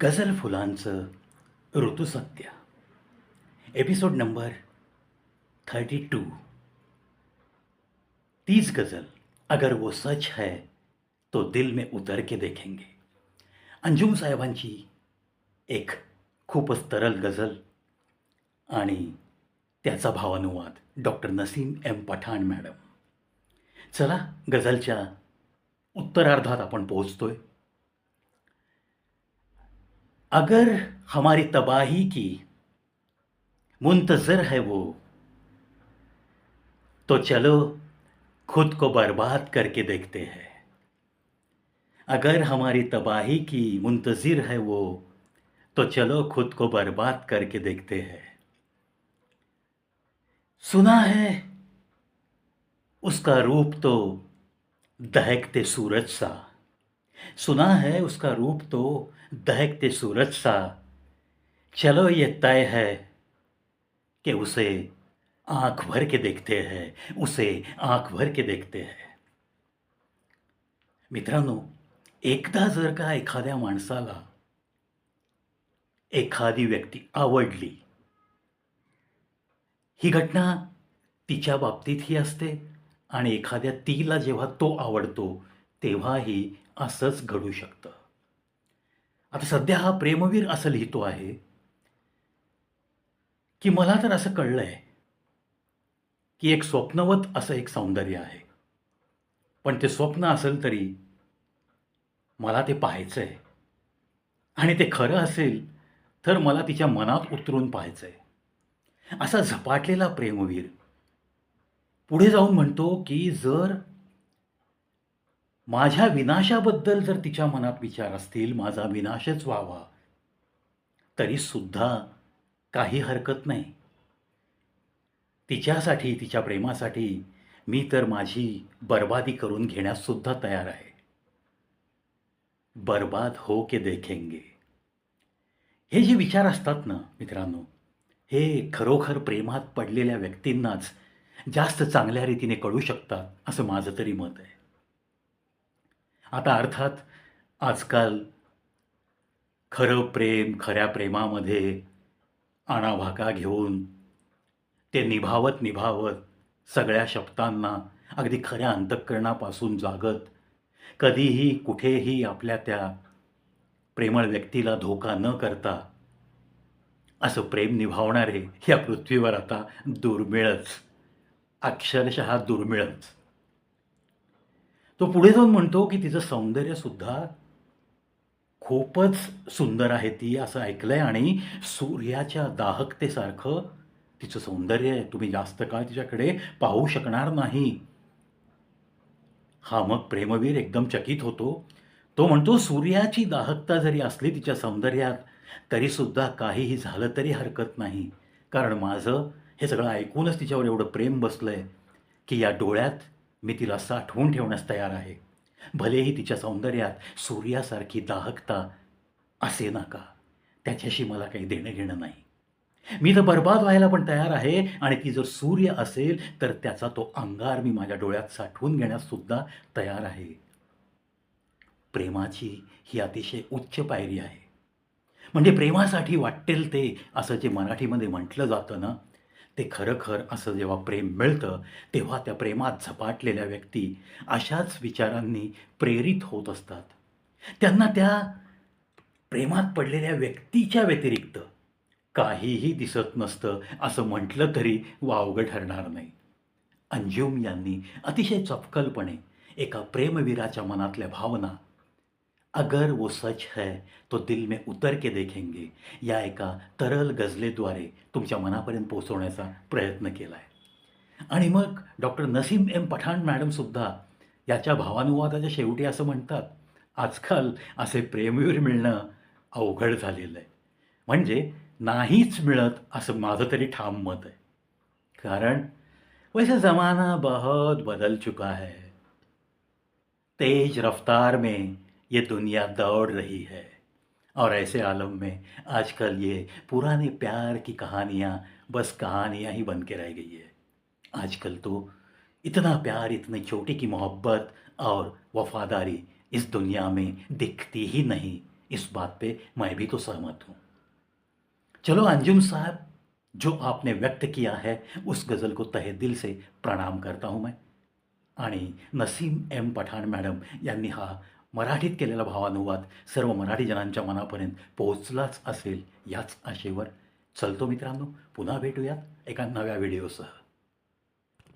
गझल फुलांचं ऋतुसत्य episode number 32। तीस गज़ल, अगर वो सच है तो दिल में उतर के देखेंगे। अंजुम साहेबांची एक खूपच तरल गझल आणि त्याचा भावानुवाद doctor Naseem M Pathan madam. चला गझलच्या उत्तरार्धात आपण पोहोचतोय। अगर हमारी तबाही की मुंतज़िर है वो, तो चलो खुद को बर्बाद करके देखते हैं। अगर हमारी तबाही की मुंतज़िर है वो, तो चलो खुद को बर्बाद करके देखते हैं। सुना है उसका रूप तो दहकते सूरज सा, सुना है उसका रूप तो दहकते सूरज सा। चलो ये तय है कि उसे आंख भर के देखते हैं, उसे आंख भर के देखते हैं। मित्रांनो, एकदा जर का एखाद्या माणसाला एखादी व्यक्ती आवडली, ही घटना तिच्या बाबतीतही असते आणि एखाद्या तिला जेव्हा तो आवडतो तेव्हाही असंच घडू शकतं. आता सध्या हा प्रेमवीर असं लिहितो आहे की मला तर असं कळलंय की एक स्वप्नवत असं एक सौंदर्य आहे. पण ते स्वप्न असेल तरी मला ते पाहायचंय आणि ते खरं असेल तर मला तिच्या मनात उतरून पाहायचंय. असा झपाटलेला प्रेमवीर पुढे जाऊन म्हणतो की जर माझ्या विनाशाबद्दल जर तिच्या मनात विचार असतील, माझा विनाशच व्हावा, तरी सुद्धा काही हरकत नाही. तिच्यासाठी, तिच्या प्रेमासाठी मी तर माझी बर्बादी करून घेण्यास सुद्धा तयार आहे. बर्बाद हो के देखेंगे. हे जे विचार असतात ना मित्रांनो, हे खरोखर प्रेमात पडलेल्या व्यक्तींनाच जास्त चांगल्या रीतीने कळू शकतात, असं माझं तरी मत आहे. आता अर्थात आजकाल खरं प्रेम, खऱ्या प्रेमामध्ये आणाभाका घेऊन ते निभावत सगळ्या शब्दांना अगदी खऱ्या अंतःकरणापासून जागत, कधीही कुठेही आपल्या त्या प्रेमळ व्यक्तीला धोका न करता असं प्रेम निभावणारे या पृथ्वीवर आता दुर्मिळच, अक्षरशः दुर्मिळच. तो पुढे जाऊन म्हणतो की तिचं सौंदर्यसुद्धा खूपच सुंदर आहे ती, असं ऐकलंय आणि सूर्याच्या दाहकतेसारखं तिचं सौंदर्य आहे. तुम्ही जास्त काळ तिच्याकडे पाहू शकणार नाही. हा मग प्रेमवीर एकदम चकित होतो. तो म्हणतो, सूर्याची दाहकता जरी असली तिच्या सौंदर्यात, तरीसुद्धा काहीही झालं तरी हरकत नाही. कारण माझं हे सगळं ऐकूनच तिच्यावर एवढं प्रेम बसलंय, की या डोळ्यात मी तिला साठवून ठेवण्यास तयार आहे. भलेही तिच्या सौंदर्यात सूर्यासारखी दाहकता असेना का, त्याच्याशी मला काही देणं-घेणं नाही. मी तर बरबाद व्हायला पण तयार आहे आणि ती जर सूर्य असेल, तर त्याचा तो अंगार मी माझ्या डोळ्यात साठवून घेण्यास सुद्धा तयार आहे. प्रेमाची ही अतिशय उच्च पायरी आहे. म्हणजे प्रेमासाठी वाट्टेल ते असं जे मराठीमध्ये म्हटलं जातं ना, ते खरं असं जेव्हा प्रेम मिळतं, तेव्हा त्या प्रेमात झपाटलेल्या व्यक्ती अशाच विचारांनी प्रेरित होत असतात. त्यांना त्या प्रेमात पडलेल्या व्यक्तीच्या व्यतिरिक्त काहीही दिसत नसतं असं म्हटलं तरी वावगं ठरणार नाही. अंजुम यांनी अतिशय चपखलपणे एका प्रेमवीराच्या मनातल्या भावना, अगर वो सच है तो दिल में उतर के देखेंगे, या एका तरल गझलेद्वारे तुमच्या मनापर्यंत पोहोचवण्याचा प्रयत्न केला आहे. आणि मग डॉक्टर नसीम एम पठाण मॅडमसुद्धा याच्या भावानुवादाच्या शेवटी असं म्हणतात, आजकाल असे प्रेमवीर मिळणं अवघड झालेलं आहे. म्हणजे नाहीच मिळत असं माझं तरी ठाम मत आहे. कारण वैसे ज़माना बहुत बदल चुका है. तेज रफ्तार में ये दुनिया दौड़ रही है और ऐसे आलम में आजकल ये पुराने प्यार की कहानियाँ बस कहानियाँ ही बन के रह गई है. आजकल तो इतना प्यार, इतनी छोटी की मोहब्बत और वफादारी इस दुनिया में दिखती ही नहीं, इस बात पे मैं भी तो सहमत हूँ। चलो अंजुम साहब, जो आपने व्यक्त किया है उस गज़ल को तहे दिल से प्रणाम करता हूँ मैं। आणि नसीम एम पठाण मॅडम यांनी हा मराठीत केलेला भावानुवाद सर्व मराठी जनांच्या मनापर्यंत पोहोचलाच असेल याच आशेवर चलतो मित्रांनो, पुन्हा भेटूयात एका नव्या व्हिडिओसह.